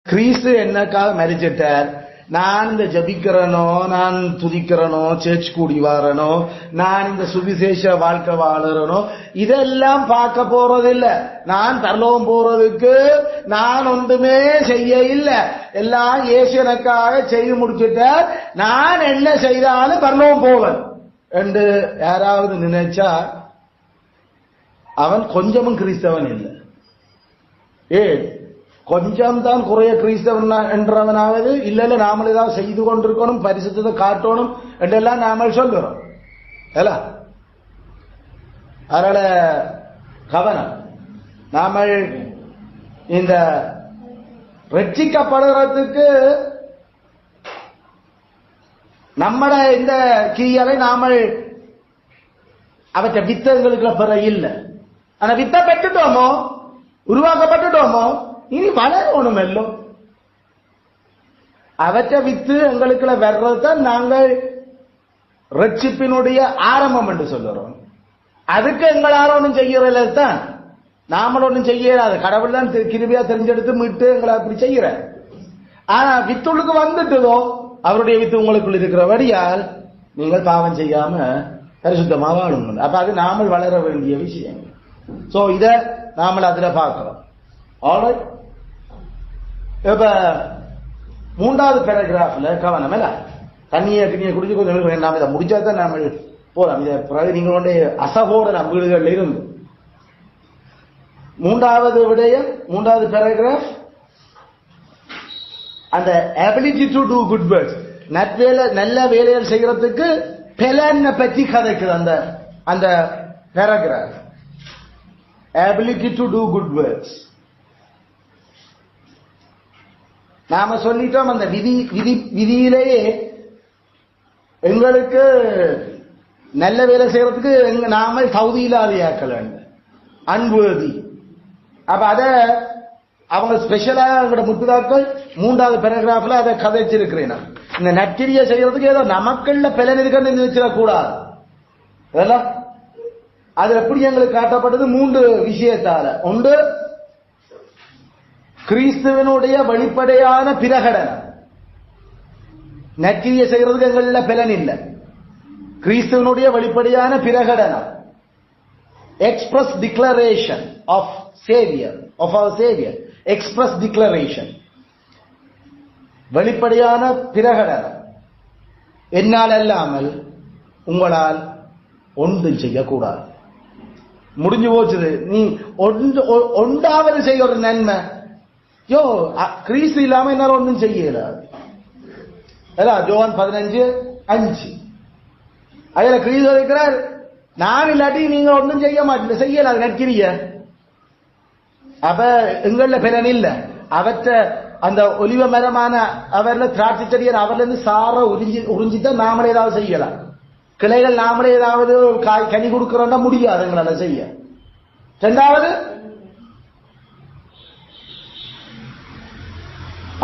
கிறிஸ்து என்னக்காக மரிச்சிட்டார்? நான் இந்த ஜபிக்கிறனோ, நான் துதிக்கிறனோ, சேர்ச் கூடி வாரனோ, நான் இந்த சுவிசேஷ வாழ்க்கை வாழறனோ, இதெல்லாம் பார்க்க போறதில்லை. நான் பரலோகம் போறதுக்கு நான் ஒன்றுமே செய்ய இல்லை. எல்லாம் இயேசு எனக்காக செய்து முடிச்சுட்டார். நான் என்ன செய்தாலும் பரலோகம் போவேன் என்று யாராவது நினைச்சா அவன் கொஞ்சமும் கிறிஸ்தவன் இல்லை. கொஞ்சம் தான் குறைய கிறிஸ்தவன் என்றவனாவது இல்ல, நாம ஏதாவது செய்து கொண்டிருக்கணும், பரிசுத்தத்தை காட்டணும் என்றெல்லாம் நாம சொல்கிறோம். அதனால கவனம். நாம இந்த ரட்சிக்கப்படுறதுக்கு நம்மட இந்த கிரியலை நாம அவற்றை வித்தங்களுக்கு பெற இல்லை. ஆனா வித்த பெற்றுட்டோமோ, உருவாக்கப்பட்டுட்டோமோ, இனி வளரணும். எல்லாம் அவற்றை வித்து எங்களுக்கு வர்றதுதான் நாங்கள் ரட்சிப்பினுடைய ஆரம்பம் என்று சொல்லுறோம். அதுக்கு எங்களால ஒன்றும் செய்யறதுல தான், நாமளும் ஒன்றும் செய்யறாது. கடவுள் தான் கிருபையா தெரிஞ்செடுத்து மீட்டு எங்களை அப்படி செய்யற. ஆனா வித்துளுக்கு வந்துட்டதோ, அவருடைய வித்து உங்களுக்குள் இருக்கிறபடியால் நீங்கள் பாவம் செய்யாம பரிசுத்தமா வாழும். அப்ப அது நாமல் வளர வேண்டிய விஷயம். சோ இத நாமல் அதுல பார்க்கிறோம். ஆல்ரைட். இப்ப மூன்றாவது பேராகிராஃப்ல கவனம் இல்ல, தண்ணியை குடிச்சு கொஞ்சம் நாம இதை முடிச்சாதான் நாம போறோம். இதை பிறகு நீங்களுடைய அசகோதர வீடுகள்ல இருந்து மூன்றாவது விடயம், மூன்றாவது பேராகிராஃப், அந்த ability to do good works, நல்ல வேலைகள் செய்யறதுக்கு பலனை பற்றி கதைக்குது அந்த அந்த paragraph. ability to do good works. நாம சொல்லிட்டோம் அந்த விதியிலேயே எங்களுக்கு நல்ல வேலை செய்யறதுக்கு நாம தகுதியில்லாதையாக்கள் அன்புதி. அப்ப அத அவங்க ஸ்பெஷலா முத்துதாக்கள் மூன்றாவது பேராகிராஃப்ல அதை கதைச்சிருக்கிறேன். இந்த நற்கிரியை செய்யறதுக்கு ஏதோ நமக்குள்ள பலன் இருக்குன்னு நினைச்சிடக்கூடாது. அதெல்லாம் அது எப்படி எங்களுக்கு காட்டப்பட்டது? மூன்று விஷயத்தால. ஒன்று, கிறிஸ்துவனுடைய வெளிப்படையான பிரகடனம். நற்கிரியை செய்யறதுக்கு எங்கள பலன் இல்லை. கிறிஸ்துவனுடைய வெளிப்படையான பிரகடனம், express declaration of saviour, of our saviour, express declaration, வெளிப்படையான பிரகடனம். என்னால் அல்லாமல் உங்களால் ஒன்றும் செய்யக்கூடாது. முடிஞ்சு போச்சுது. நீ ஒன்றாவது செய்ய ஒரு நன்மை, கிறிஸ்து இல்லாம என்னால ஒன்றும் செய்யல. ஜோவான் 15:5 அதுல கிறிஸ்து இருக்கிறார், நான் இல்லாட்டி நீங்க ஒன்றும் செய்ய மாட்டீங்க, செய்யல, அது நற்கிரிய. அப்ப எங்கள பலன் இல்ல. அவற்ற அந்த ஒலிவ மரமான அவர்ல திராட்சை செடியர் அவர்ல இருந்து சார உறிஞ்சித்தான் நாமளே ஏதாவது செய்யலாம். கிளைகள் நாமளே ஏதாவது கனி கொடுக்கிறோம்னா முடியாது எங்களால செய்ய. இரண்டாவது,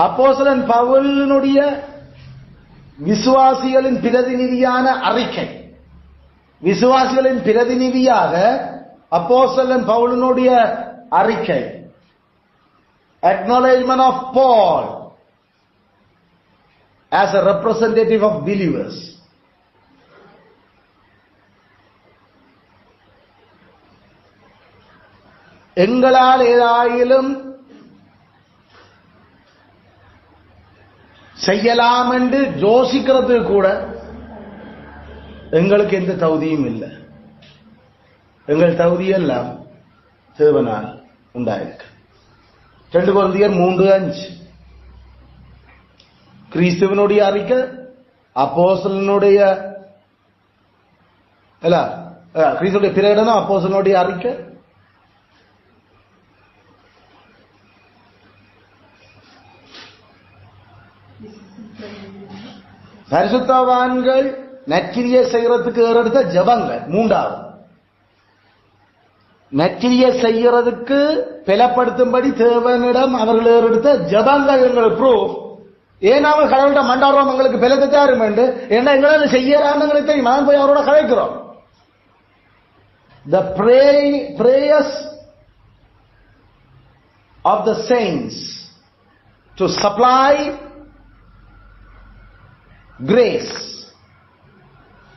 அப்போஸ்தலன் பவுலினுடைய விசுவாசிகளின் பிரதிநிதியான அறிக்கை. விசுவாசிகளின் பிரதிநிதியாக அப்போஸ்தலன் பவுலினுடைய அறிக்கை, acknowledgement of Paul as a representative of believers. எங்களால் ஏதாயிலும் செய்யலாம் என்று யோசிக்கிறது கூட எங்களுக்கு எந்த தகுதியும் இல்லை. எங்கள் தகுதியெல்லாம் தேவனால் உண்டாயிருக்கு. 2 கொரிந்தியர் 3:5 கிறிஸ்துவனுடைய அறிக்கை, அப்போஸ்தலனுடைய கிறிஸ்துவனுடைய பிரகடனம், அப்போஸ்தலனுடைய அறிக்கை. பரிசுத்தவான்கள் நற்கிரியை செய்யறதுக்கு ஏறெடுத்த ஜபங்கள். மூன்றாவது, நற்கிரியை செய்யறதுக்கு பலப்படுத்தும்படி தேவனிடம் அவர்கள் ஏறெடுத்த ஜபங்கள் எங்கள் ப்ரூஃப். ஏன் அவங்க கடவுள்கிட்ட மண்டாடுறோம், எங்களுக்கு பலத்தை தாரும் என்று. ஏன்னா எங்களால செய்யறான்னு எங்களுக்கு தெரியும். நான் போய் அவரோட கதைக்கிறோம். The prayers of the saints to supply grace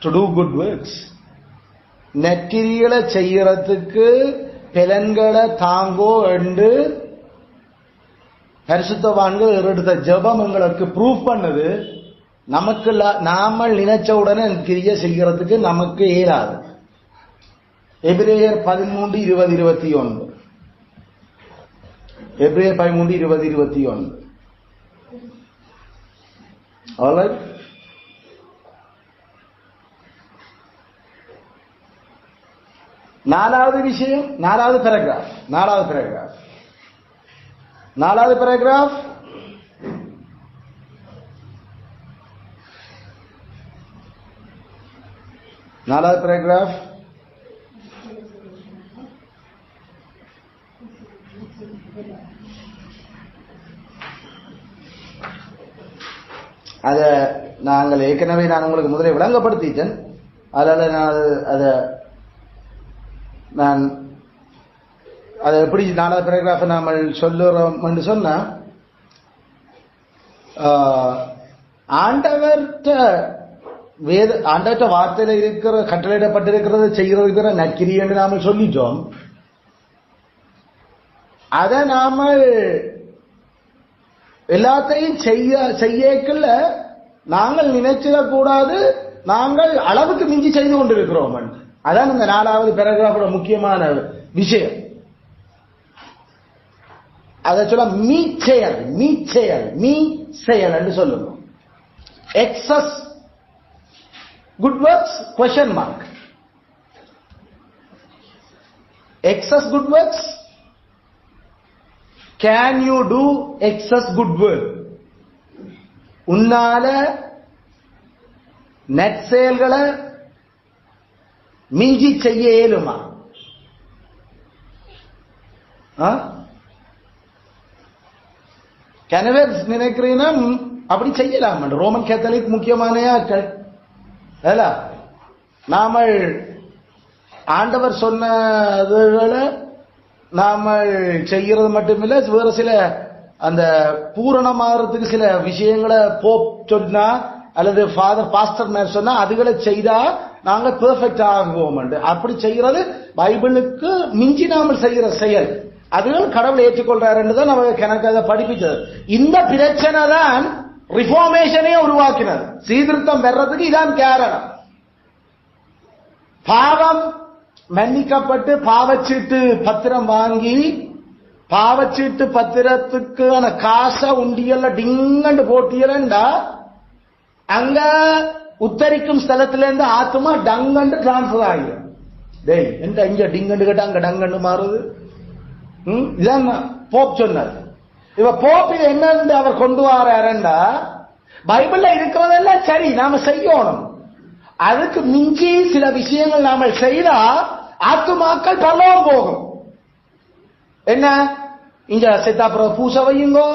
to do good works. நற்கிரிகளை செய்யறதுக்கு பலன்களை தாங்கோ என்று பரிசுத்தவான்கள் எடுத்த ஜெபம் எங்களுக்கு ப்ரூவ் பண்ணது. நமக்கு நாம நினைச்ச உடனே கிரியை செய்யறதுக்கு நமக்கு இயலாது. எபிரேயர் 13:20-21. எபிரேயர் 13:20-21. ஆல்ரைட். நாலாவது விஷயம், நாலாவது பேராகிராஃப். அத நாங்கள் ஏற்கனவே நான் உங்களுக்கு முதலே விளங்கப்படுத்திட்டேன். அதனால நான் அதை எப்படி 4வது பேராகிராஃப் நாம சொல்லுறோம் என்று சொன்னா, ஆண்டவர்கிட்ட வார்த்தையில இருக்கிற கட்டளையிடப்பட்டிருக்கிறது செய்யறது நற்கிரி என்று நாம சொல்லிட்டோம். அதை நாம எல்லாத்தையும் செய்யக்கல நாங்கள் நினைச்சிடக்கூடாது, நாங்கள் அளவுக்கு மிஞ்சி செய்து கொண்டிருக்கிறோம். அதான் இந்த 4வது பேராகிராஃபோட முக்கியமான விஷயம். அதை சொல்ல மீ செயல் என்று சொல்லுங்க. Excess good works question mark. Excess good works. Can you do excess good work? உன்னால நற்செயல்களை மிஞ்சி செய்ய இயலுமா? கனவே நினைக்கிறீங்கன்னா அப்படி செய்யலாம். ரோமன் கேத்தலிக் முக்கியமான ஆட்கள் நாம ஆண்டவர் சொன்னதுகளை நாம செய்யறது மட்டுமில்ல, வேற சில அந்த பூரணமாகறதுக்கு சில விஷயங்களை போப் சொன்னா அல்லது ஃபாதர் பாஸ்டர் மேர் சொன்னா அதுகளை செய்தா நாங்க பெர்ஃபெக்ட் ஆகுவோம். அப்படி செய்யறது பைபிளுக்கு மிஞ்சி நாம செய்யற செயல். அதுகள் கடவுள் ஏற்றுக்கொள்றாரு தான் நமக்கு எனக்கு அதை படிப்பிச்சது. இந்த பிரச்சனை தான் ரிஃபார்மேஷனே உருவாக்கினது. சீர்திருத்தம் பெறதுக்கு இதான் காரணம். பாவம் மன்னிக்கப்பட்டு பாவச்சீட்டு பத்திரம் வாங்கி பாவச்சீட்டு பத்திரத்துக்கான காசை உண்டியல்ல டிங்கண்டு போட்டியலண்டா அங்க உத்தரிக்கும் ஸ்தலத்துல இருந்து ஆத்மா டங்கண்டு டிரான்ஸ்பர் ஆகிடும். டேய் எந்த இங்க டிங்கண்டு கேட்டா அங்க டங்கண்டு மாறுது. இதான் போப் சொன்னார். இப்ப போப்பில் என்னன்னு அவர் கொண்டு வராருண்டா, பைபிள்ல இருக்கிறதெல்லாம் சரி நாம செய்யணும், அதுக்கு மிஞ்சி சில விஷயங்கள் நாம செய்தா ஆத்துமாக்கள் பரலோகம் போகும். என்ன இங்க செத்தாப்புறம் பூசை வையுங்கோ,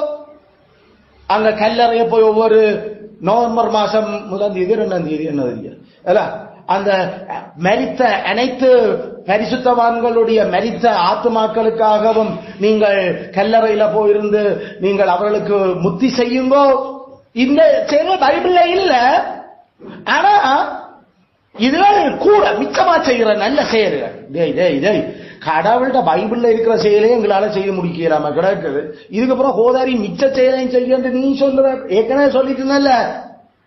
அங்க கல்லறைய போய் ஒவ்வொரு நவம்பர் மாசம் 1ஆம் தேதி 2ஆம் தேதி என்ன அந்த மரித்த அனைத்து பரிசுத்தவான்களுடைய மரித்த ஆத்துமாக்களுக்காகவும் நீங்கள் கல்லறையில போயிருந்து நீங்கள் அவர்களுக்கு முத்தி செய்யுங்கோ. இந்த செயல் பைபிள்ல இல்ல. ஆனா இதுகள் கூட மிச்சமா செய்யற நல்ல செயல்கள். கடவுள்கிட்ட பைபிள்ல இருக்கிற செயலே எங்களால செய்ய முடிக்கலாம கிடக்குது. இதுக்கப்புறம் கோதாரி மிச்ச செயலையும் செய்ய நீ சொல்ற ஏற்கனவே சொல்லிட்டு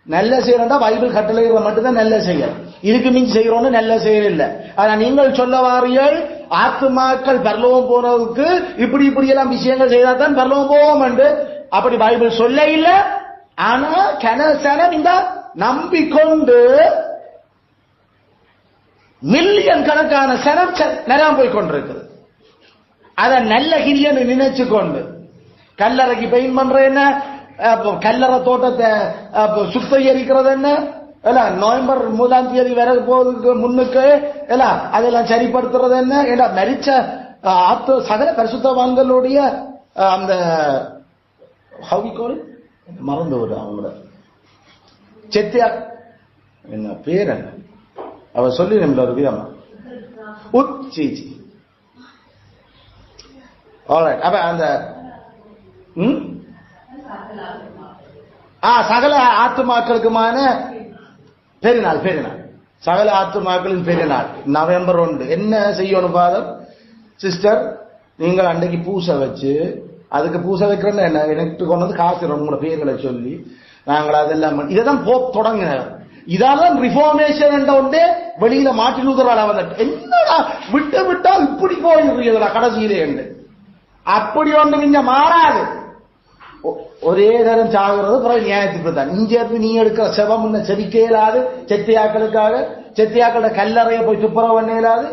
நல்ல செயல்டா பைபிள் கட்டளைகளை மட்டும்தான் நல்ல செயல். இதுக்கு மிஞ்சி செய்யறோம்னு நல்ல செயல் இல்ல. ஆனா நீங்கள் சொல்ல வாரியல் ஆத்துமாக்கள் பரலோகம் போனதுக்கு இப்படி இப்படி எல்லாம் விஷயங்கள் செய்தா தான் பரலோகம் போவோம் என்று அப்படி பைபிள் சொல்ல இல்ல. ஆனா கனசனம் இந்த நம்பிக்கொண்டு மில்லியன் கணக்கான சனம் நேரம் போய் கொண்டிருக்கிறது. அத நல்ல கிரியன்னு நினைச்சு கொண்டு கல்லறைக்கு பெயிண்ட் பண்ற என்ன, கல்லறை தோட்டத்தை சுத்தரிக்கிறது என்ன, நவம்பர் 1ஆம் தேதி வர போவதுக்கு முன்னுக்கு அதெல்லாம் சரிப்படுத்துறது என்ன, மரிச்ச சகல பரிசுத்தவான்களுடைய அந்த மறந்து விடு அவங்கள செத்தியா என்ன பேர் என்ன அவ சொல்லி நம்மள ஒரு விதமா உச்சி. அப்ப அந்த சகல ஆத்துமாக்களுக்குமான பெருநாள். சகல ஆத்துமாக்களின் பெருநாள் நவம்பர் 1. என்ன செய்யணும் பாதம் சிஸ்டர்? நீங்கள் அன்றைக்கு பூசை வச்சு, அதுக்கு பூசை வைக்கிறேன்னு என்ன எனக்கு கொண்டு வந்து காசு உங்களோட பேர்களை சொல்லி நாங்கள் அதெல்லாம் இதைதான் போப் தொடங்கினார். இதாதான் ரிஃபார்மேஷன் என்ற ஒன்றே வெளியில மாற்றி நூதரால வந்துட்டு என்னடா விட்டா இப்படி போயிருக்கிறா கடைசியிலே என்று அப்படி ஒன்று இங்க மாறாது. ஒரே நேரம் சாகுறது பிறகு நியாயத்துக்கு தான். இங்கிருந்து நீ எடுக்கிற செவம் செவிக்க இயலாது. செத்தியாக்களோட கல்லறைய போய் துப்புரவு பண்ண இயலாது.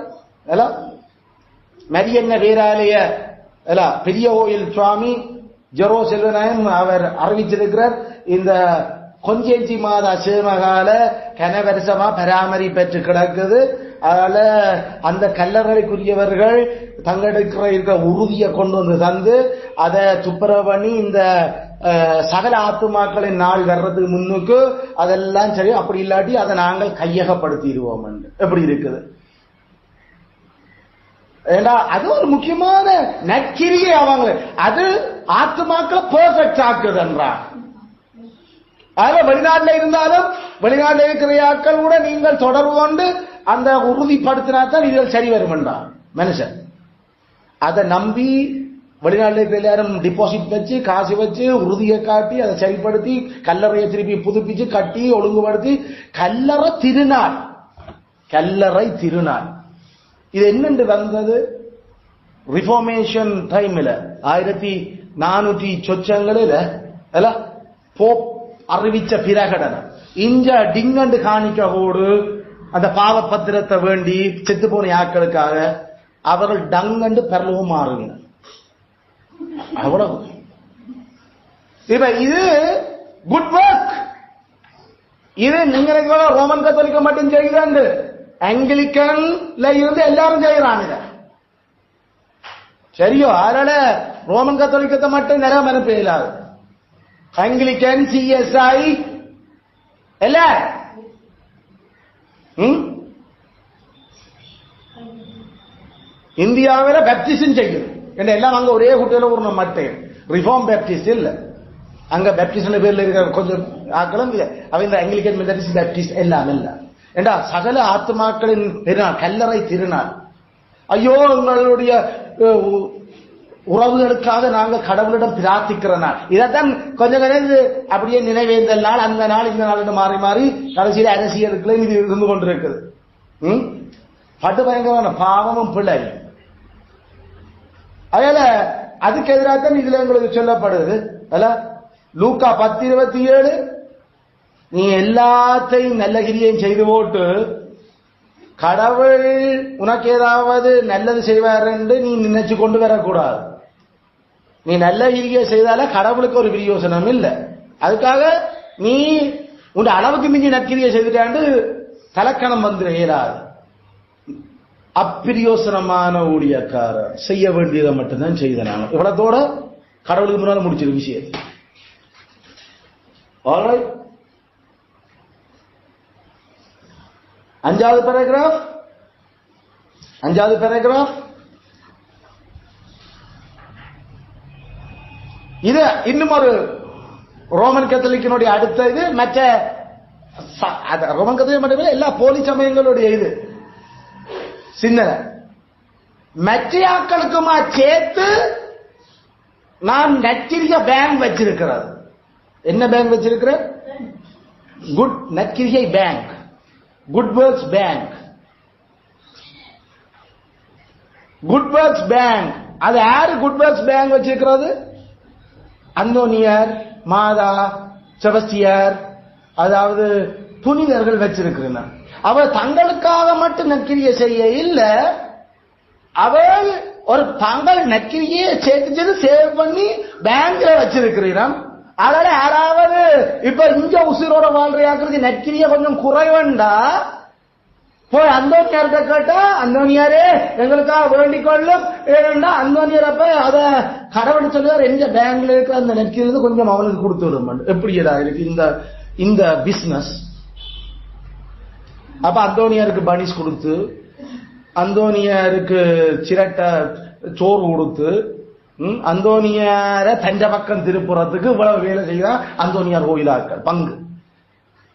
மரியன்ன வீராலய பெரிய கோயில் சுவாமி ஜெரோ செல்வநாயன் அவர் அறிவிச்சிருக்கிறார். இந்த கொஞ்சேஞ்சி மாதா சேமகால கனவரிசமா பராமரிப்பற்று கிடக்குது. அதனால அந்த கல்லறைக்குரியவர்கள் தங்களுக்கு உறுதியை கொண்டு வந்து தந்து அதை துப்புரவு பண்ணி இந்த சகல ஆத்துமாக்களின் நாள் வர்றதுக்கு முன்னுக்கு அதெல்லாம் சரி. அப்படி இல்லாட்டி அதை நாங்கள் கையகப்படுத்திடுவோம். எப்படி இருக்குது? ஏண்டா அது ஒரு முக்கியமான நற்கிரியை அவங்க அது ஆத்துமாக்களை பெர்ஃபெக்ட் ஆக்குதுன்றான். அதனால வெளிநாட்டில் இருந்தாலும் வெளிநாட்டில் இருக்கிற ஆட்கள் கூட நீங்கள் தொடர்பு கொண்டு அந்த உறுதிப்படுத்தினாத்தான் இதில் சரி வரும் என்றான் மனுஷன். அதை நம்பி வெளிநாட்டில் இருக்கிற எல்லாரும் டிபாசிட் வச்சு காசு வச்சு உறுதியை காட்டி அதை சரிப்படுத்தி கல்லறையை திருப்பி புதுப்பிச்சு கட்டி ஒழுங்குபடுத்தி கல்லறை திருநாள் இது என்னென்று வந்தது? ரிஃபார்மேஷன் டைம்ல 1400 சொச்சங்களில் போப் அறிவிச்ச பிரகடனம். இங்க டிங்கண்டு காணிக்க கூடு அந்த பாவ பத்திரத்தை வேண்டி செத்து போன ஆட்களுக்காக அவர்கள் டங்கண்டு பரலோகம் மாறுகிறார். அவ்வளவு. இப்ப இது குட் ஒர்க். இது நீங்க ரோமன் கத்தோலிக்க மட்டும் செய்கிறாங்க. ஆங்கிலிக்கன்ல இருந்து எல்லாரும் செய்யறாங்க. சரியோ? அதனால ரோமன் கத்தோலிக்கத்தை மட்டும் நிறைய மனப்பே இல்லாது. ஆங்கிலிக்கன், சிஎஸ்ஐ இல்ல இந்தியாவில பேப்டிஸ்ட் செய்யுது. எல்லாம் அங்க ஒரே குட்டையில ஒரு மட்டேன் ரிஃபார்ம் பேப்டிஸ்ட் இல்ல. அங்க பேப்டிஸ்ட் பேர்ல இருக்கிற கொஞ்சம் ஆக்களும் அவ இந்த ஆங்கிலிக்கன் மெத்தடிஸ்ட் பேப்டிஸ்ட் எல்லாம் இல்ல. ஏண்டா சகல ஆத்மாக்களின் பெருநாள் கல்லறை திருநாள். ஐயோ எங்களுடைய உறவுகளுக்காக நாங்கள் கடவுளிடம் பிரார்த்திக்கிற நாள். இதைத்தான் கொஞ்சம் அப்படியே நினைவேந்த நாள், அந்த நாள் இந்த நாள் மாறி மாறி கடைசியில் அரசியலுக்குள்ள இது இருந்து கொண்டிருக்குது. பட்டு பயங்கரமான பாவமும் பிள்ளை. அதனால அதுக்கு எதிராகத்தான் இதுல எங்களுக்கு சொல்லப்படுது. லூக்கா 10:27 நீ எல்லாத்தையும் நல்ல கிரியையும் செய்து போட்டு கடவுள் உனக்கு ஏதாவது நல்லது செய்வார் என்று நீ நினைச்சு கொண்டு வரக்கூடாது. நீ நல்ல கிரியை செய்தால கடவுளுக்கு ஒரு பிரயோசனம் இல்லை. அதுக்காக நீ உன் அளவுக்கு மிஞ்சி நற்கிரியை செய்துட்டாண்டு தலக்கணம் வந்து இயலாது. அப்பிரியோசனமான ஊழியக்காரர் செய்ய வேண்டியதை மட்டும்தான் செய்தனாங்க. இவ்வளத்தோட கடவுளுக்கு முன்னால முடிச்சிரு விஷயம். ஆல்ரைட். 5வது பேராகிராஃப் இது இன்னும் ஒரு ரோமன் கத்தோலிக்கனுடைய அடுத்த இது மற்ற ரோமன் கத்தோலிக்க மட்டுமே எல்லா போலி சமயங்களுடைய இது சிந்தனை மற்றையாக்களுக்குமா சேர்த்து நான் நற்கிரிய பேங்க் வச்சிருக்கிறது. என்ன பேங்க் வச்சிருக்கிற? குட் நற்கிரியை bank, good works bank. Good works bank அது யாரு குட் ஒர்க்ஸ் பேங்க் வச்சிருக்கிறது? அந்தோனியார், மாதா, செபஸ்தியார், அதாவது புனிதர்கள் வச்சிருக்கிறார். அவர் தங்களுக்காக மட்டும் நற்கிரியை செய்ய இல்ல, அவர் ஒரு தங்கள் நற்கிரியை சேர்த்து சேவ் பண்ணி பேங்க்ல வச்சிருக்கிறான். அதனால யாராவது இப்ப இங்க உசிரோட வாழ்றையாக்குறது நற்கிரிய கொஞ்சம் குறைவண்டா போய் அந்தோனியார்கிட்ட கேட்டா அந்தோனியாரே எங்களுக்காக வேண்டிக் கொள்ளும் ஏனென்றா அந்தோனியார் அப்ப அத கடவுள் சொல்லுவார் எங்க பேங்க்ல இருக்கிற அந்த நற்கிரிந்து கொஞ்சம் அவனுக்கு கொடுத்து விடும். எப்படிடா இருக்கு இந்த பிசினஸ்? அப்ப அந்தோனியாருக்கு பனிஸ் கொடுத்து, அந்தோனியாருக்கு சிரட்ட சோறு கொடுத்து, அந்தோனியார தஞ்ச பக்கம் திருப்புறத்துக்கு இவ்வளவு வேலை செய்யறா அந்தோனியார் கோயிலாக்கள் பங்கு.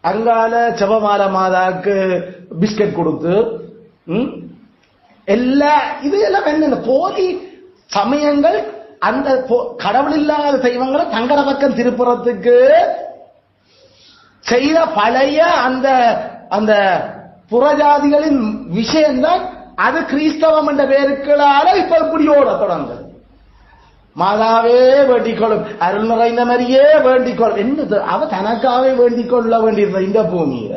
அங்கால செபமால மாதாக்கு பிஸ்கட் கொடுத்து இது எல்லாம் என்ன போலி சமயங்கள். அந்த கடவுள் இல்லாத தெய்வங்களை தங்கட பக்கம் திருப்புறத்துக்கு செய்த பழைய அந்த அந்த புறஜாதிகளின் விஷயம்தான். அது கிறிஸ்தவம் என்ற பேருக்களால இப்ப இப்படியோட தொடங்குது. மாதாவே வேண்டிக்கொள்ளும், அருள் நிறைந்த மாதிரியே வேண்டிக்கொள்ளும். என்னது அவ தனக்காவே வேண்டிக் கொள்ள வேண்டியிருந்த இந்த பூமியில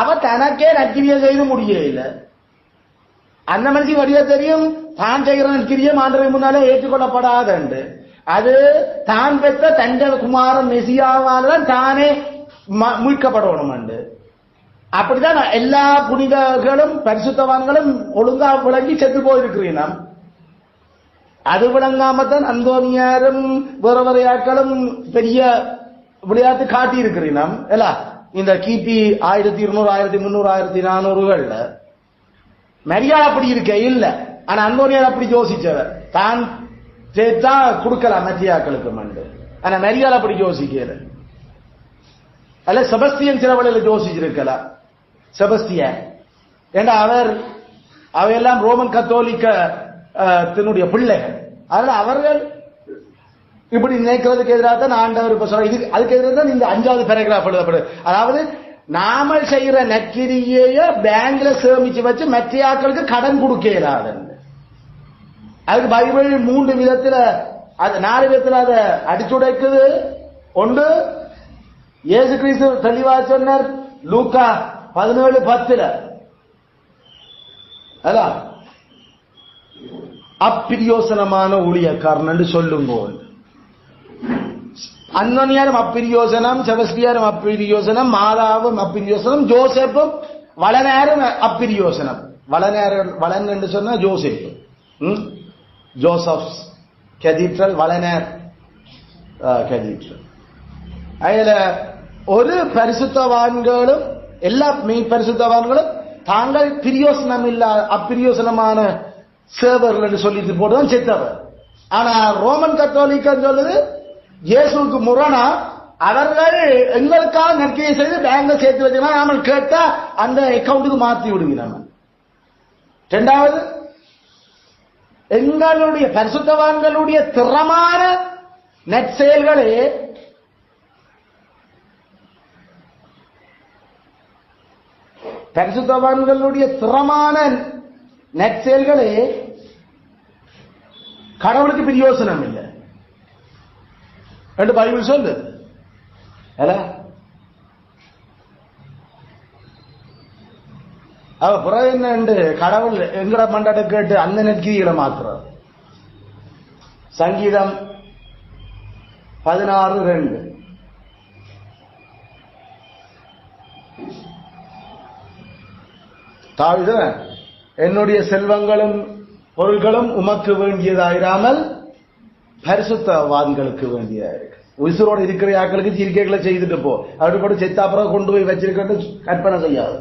அவ தனக்கே நற்கிரியை செய்து முடியல. அந்த மனுஷன் வழியா தெரியும் தான் செய்கிற நற்கிரியை ஆண்டவருக்கு முன்னாலே ஏற்றுக்கொள்ளப்படாது. அது தான் பெற்ற தண்ட குமாரன் மெசியாவால்தான் தானே மீட்கப்படணும். அப்படிதான் எல்லா புனிதர்களும் பரிசுத்தவான்களும் ஒழுங்கா விளங்கி செத்து போயிருக்கிறீங்க. அது விளங்காமத்தான் அந்தோனியாரும் வேற வேறையாக்களும் பெரிய விளையாட்டு காட்டி இருக்கிறீங்க. இந்த கிபி 1200 1300 1400 மரியாதை அப்படி இருக்க இல்ல. ஆனா அந்தோனியார் அப்படி யோசிச்சவர் தான் சேர்த்தா கொடுக்கலாம் மத்தியாக்களுக்கு மண்டு. ஆனா மரியாதை அப்படி யோசிக்கிற அல்ல. செபஸ்தியன் சில வழியில் யோசிச்சிருக்கலாம். செபஸ்தியன் ஏன்னா அவையெல்லாம் ரோமன் கத்தோலிக்க தன்னுடைய பிள்ளைகள். அதனால அவர்கள் இப்படி நினைக்கிறதுக்கு எதிராக தான் ஆண்டவர் இப்ப சொல்ற. இது அதுக்கு எதிராக தான் இந்த 5வது பேராகிராஃப் எழுதப்படுது. அதாவது நாம செய்யற நற்கிரியைய பேங்க்ல சேமிச்சு வச்சு மற்ற ஆட்களுக்கு கடன் கொடுக்க இயலாது. அதுக்கு பைபிள் 3 விதத்துல 4 விதத்துல அதை அடிச்சுடைக்குது. ஒன்று இயேசு கிறிஸ்து தெளிவா சொன்னார் லூக்கா 17:10 அப்பிரியோசனமான ஊழியக்காரன் என்று சொல்லுங்க. அந்தோனியாரும் அப்பிரியோசனம், செபஸ்தியாரும் அப்பிரியோசனம், மாதாவும் அப்பிரியோசனம், ஜோசப்பும் வளநேரும் அப்பிரியோசனம். வளன் என்று சொன்னா ஜோசப், ஜோசப்ஸ் கதீட்ரல், வளநேர் கதீட்ரல். அதுல ஒரு பரிசுத்தவான்களும் எல்லா மெய் பரிசுத்தவான்களும் தாங்கள் பிரியோசனம் இல்ல அப்பிரியோசனமான சேவர்கள் என்று சொல்லிட்டு போட்டுதான் செத்தவர். ஆனா ரோமன் கத்தோலிக்க சொல்லுது இயேசுக்கு முரணா அவர்கள் எங்களுக்காக நற்கிரியை செய்து பேங்க்ல சேர்த்து வச்சுனா நாம கேட்டா அந்த அக்கௌண்ட்டுக்கு மாற்றி விடுகிறாங்க. 2வது எங்களுடைய பரிசுத்தவான்களுடைய திறமான நற்செயல்களே பரிசுத்தவான்களுடைய திறமான நற்செயல்களே கடவுளுக்கு பிரயோசனம் இல்லை என்று பைபிள் சொல்லுது. அவ புறம் என்ன கடவுள் எங்கட மண்டாட்ட கேட்டு அந்த நெற்கிரிகளை மாத்துறார். சங்கீதம் 16:2 தாவித என்னுடைய செல்வங்களும் பொருள்களும் உமக்கு வேண்டியதாயிராமல் பரிசுத்தவான்களுக்கு வேண்டியதாயிருக்கு. உயிரோடு இருக்கிற ஆக்களுக்கு சீர்கைகளை செய்துட்டு போ, அப்படிப்பட்ட செத்தாப்புறம் கொண்டு போய் வச்சிருக்கிறது கற்பனை செய்யாது.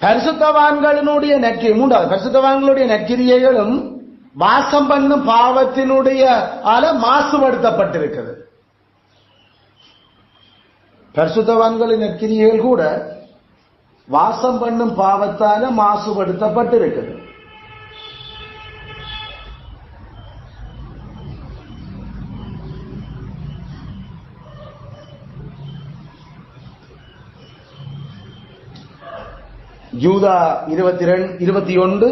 பரிசுத்தவான்களுடைய நற்கிரி 3வது பரிசுத்தவான்களுடைய நற்கிரியைகளும் வாசம் பண்ணும் பாவத்தினுடைய மாசுபடுத்தப்பட்டிருக்கிறது. பரிசுத்தவான்களின் நற்கிரியைகள் கூட வாசம் பண்ணும் பாவத்தால மாசுபடுத்தப்பட்டிருக்கிறது. யூதா 21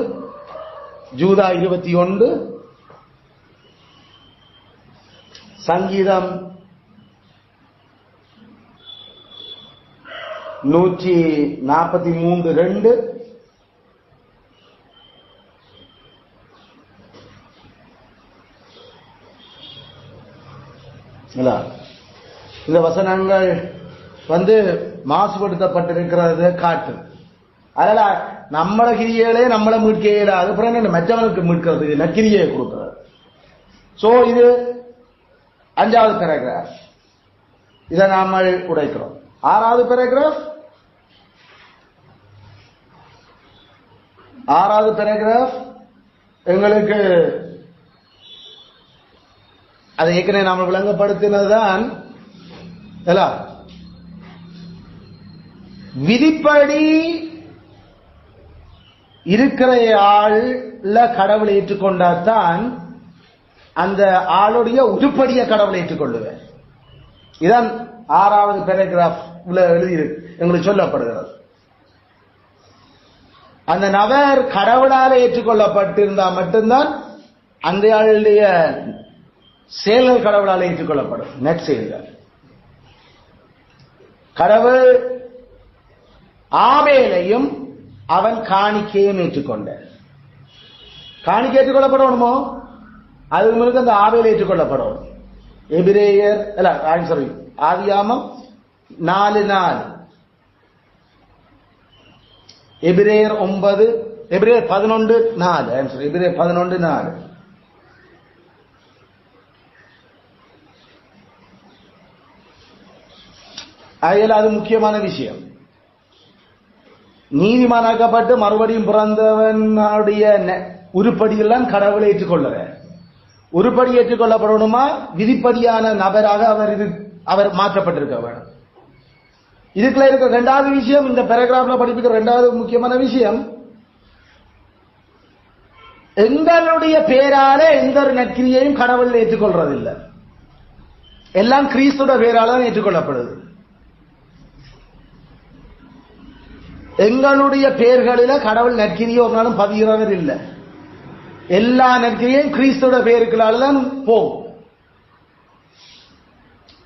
ஜூதா 21 சங்கீதம் 143:2 இந்த வசனங்கள் மாசுபடுத்தப்பட்டிருக்கிறது காட்டு. அதனால நம்மள கிரியாலே நம்மளை மீட்க இயலாது. அப்புறம் என்ன மற்றவனுக்கு மீட்கிறது நக்கிரியை கொடுக்கிறது. சோ இது 5வது பேராகிராஃப். இதை நாம உடைக்கிறோம். 6வது பேராகிராஃப் 6வது பேராகிராஃப் எங்களுக்கு அதை ஏற்கனவே நாம விளங்கப்படுத்தினதுதான். விதிப்படி இருக்கிற ஆள்ல கடவுளை ஏற்றுக்கொண்டாதான் அந்த ஆளுடைய உருப்படிய கடவுளை ஏற்றுக்கொள்ளுவேன். இதான் 6வது பேராகிராஃப் எழுதியிருக்கு எங்களுக்கு சொல்லப்படுகிறது. அந்த நபர் கடவுளால் ஏற்றுக்கொள்ளப்பட்டிருந்தால் மட்டும்தான் அந்த ஆளுடைய செயல்கள் கடவுளால் ஏற்றுக்கொள்ளப்படும். நற்செயல்கள். கடவுள் ஆபேலையும் அவன் காணிக்கையும் ஏற்றுக்கொண்ட காணிக்கை ஏற்றுக்கொள்ளப்படணுமோ அதுக்கு முழுக்க அந்த ஆபேலை ஏற்றுக்கொள்ளப்படணும். எபிரேயர் ஆதியாமம் 4:4, எபிரேயர் 9, எபிரேயர் 11:4, எபிரேயர் 11:4. அது முக்கியமான விஷயம். நீதிமானாக்கப்பட்டு மறுபடியும் பிறந்தவனுடைய உருப்படியெல்லாம் கடவுளை ஏற்றுக்கொள்ளுற. உருப்படி ஏற்றுக்கொள்ளப்படணுமா விதிப்படியான நபராக அவர் மாற்றப்பட்டிருக்க வேண்டும். இதுக்குள்ள இருக்க 2வது விஷயம், இந்த பேராகிராஃப்ல படிப்பிக்கிற 2வது முக்கியமான விஷயம், எங்களுடைய பேரால எந்த ஒரு நற்கிரியையும் கடவுள் ஏற்றுக்கொள்றதில்லை. எல்லாம் கிறிஸ்துவோட பேரால தான் ஏற்றுக்கொள்ளப்படுது. எங்களுடைய பெயர்களில கடவுள் நற்கிரியை ஒரு நாளும் பதிகிறவர் இல்லை. எல்லா நற்கிரியும் கிறிஸ்துவோட பெயர்களால தான் போகும்.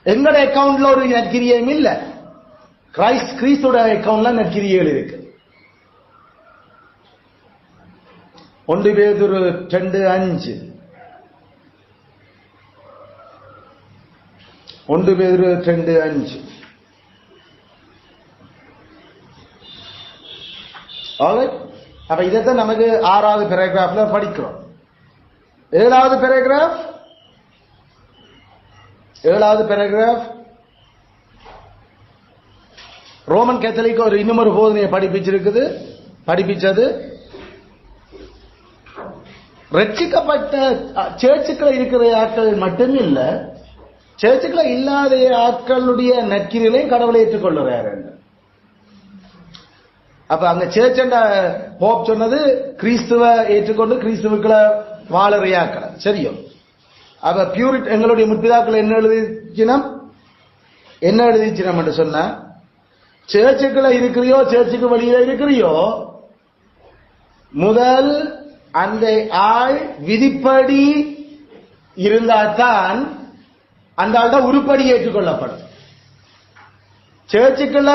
எங்களோட அக்கவுண்ட்ல ஒரு நற்கிரியும் இல்ல, கிறிஸ்துவோட அக்கவுண்ட்ல நற்கிரியைகள் இருக்கு. 1 பேதுரு 2:5, 1 பேதுரு 2:5. அப்ப இதைத்தான் நமக்கு 6வது பேராகிராஃப்ல படிக்கிறோம். 7வது பேராகிராஃப் ரோமன் கேத்தலிக் ஒரு இன்னொரு போதனையை படிப்பிச்சது ரட்சிக்கப்பட்ட சேர்ச்சுக்களை இருக்கிற ஆட்கள் மட்டும் இல்ல, சேர்ச்சுக்களை இல்லாத ஆட்களுடைய நற்கிரிகளையும் கடவுளை ஏற்றுக்கொள்ளுறாரு. அப்ப அங்க சேர்ச் போப் சொன்னது கிறிஸ்துவ ஏற்றுக்கொண்டு கிறிஸ்துவுக்குள்ள வாழறையாக்களை சரியோ. அப்ப பியூரிட் எங்களுடைய முற்பிதாக்கள் என்ன எழுதிச்சினம் என்று சொன்ன, சேர்ச்சுக்குள்ள இருக்கிறியோ சேர்ச்சுக்கு வெளியில இருக்கிறியோ, முதல் அந்த ஆள் விதிப்படி இருந்தால்தான் அந்த ஆள் தான் உருப்படி ஏற்றுக்கொள்ளப்படும். சேர்ச்சுக்குள்ள